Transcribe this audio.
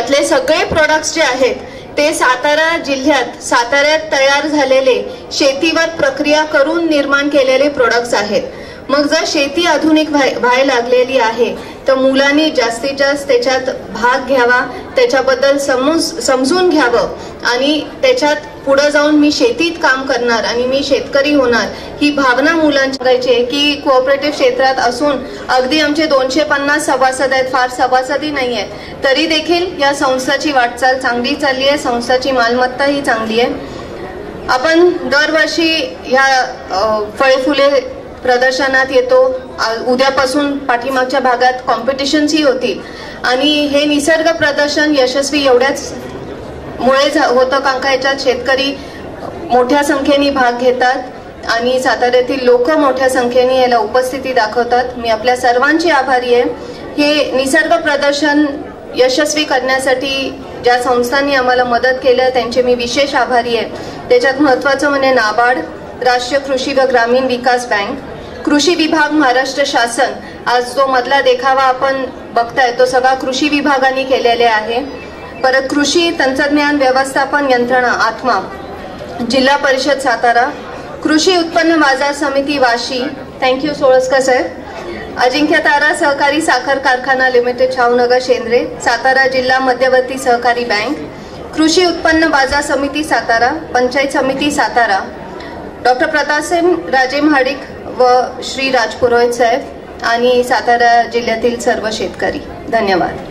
यातले सगळे प्रोडक्ट्स जे आहेत ते सातारा जिल्ह्यात साताऱ्यात तयार झालेले शेतीवर प्रक्रिया करून निर्माण केलेले प्रोडक्ट्स आहेत। मग जर शेती आधुनिक व्हायला लागलेली आहे तर मुलांनी जास्तीत जास्त त्याच्यात भाग घ्यावा, त्याच्याबद्दल समजून घ्यावं आणि त्याच्यात पुढे जाऊन मी शेतीत काम करणार आणि मी शेतकरी होणार ही भावना मुलांची आहे। की कोऑपरेटिव्ह क्षेत्रात असून अगदी आमचे 250 सभासद आहेत, फार सभासदी नाही आहेत, तरी देखील या संस्थेची वाटचाल चांगली चालली आहे, संस्थेची मालमत्ता ही चांगली आहे। आपण दरवर्षी ह्या फळे फुले प्रदर्शनात येतो। उद्यापासून पाठीमागच्या भागात कॉम्पिटिशन्सही होतील आणि हे निसर्ग प्रदर्शन यशस्वी एवढ्याच मुळे होतं कारण का याच्यात शेतकरी मोठ्या संख्येने भाग घेतात आणि साताऱ्यातील लोक मोठ्या संख्येने याला उपस्थिती दाखवतात। मी आपल्या सर्वांची आभारी आहे। हे निसर्ग प्रदर्शन यशस्वी करण्यासाठी ज्या संस्थांनी आम्हाला मदत केली त्यांचे मी विशेष आभारी आहे। त्याच्यात महत्त्वाचं म्हणजे नाबार्ड, राष्ट्रीय कृषी व ग्रामीण विकास बँक, कृषी विभाग, महाराष्ट्र शासन। आज जो मधला देखावा आपण बघताय तो सगळा कृषी विभागाने केलेले आहे। परत कृषी तंत्रज्ञान व्यवस्थापन यंत्रणा आत्मा, जिल्हा परिषद सातारा, कृषी उत्पन्न बाजार समिती वाशी, थँक्यू सोळस्कर साहेब, अजिंक्यतारा सहकारी साखर कारखाना लिमिटेड छावनगर शेंद्रे, सातारा जिल्हा मध्यवर्ती सहकारी बँक, कृषी उत्पन्न बाजार समिती सातारा, पंचायत समिती सातारा, डॉक्टर प्रतापसिंह राजे महाडिक व श्री राजपुरोहित साहेब आणि सातारा जिल्ह्यातील सर्व शेतकरी। धन्यवाद।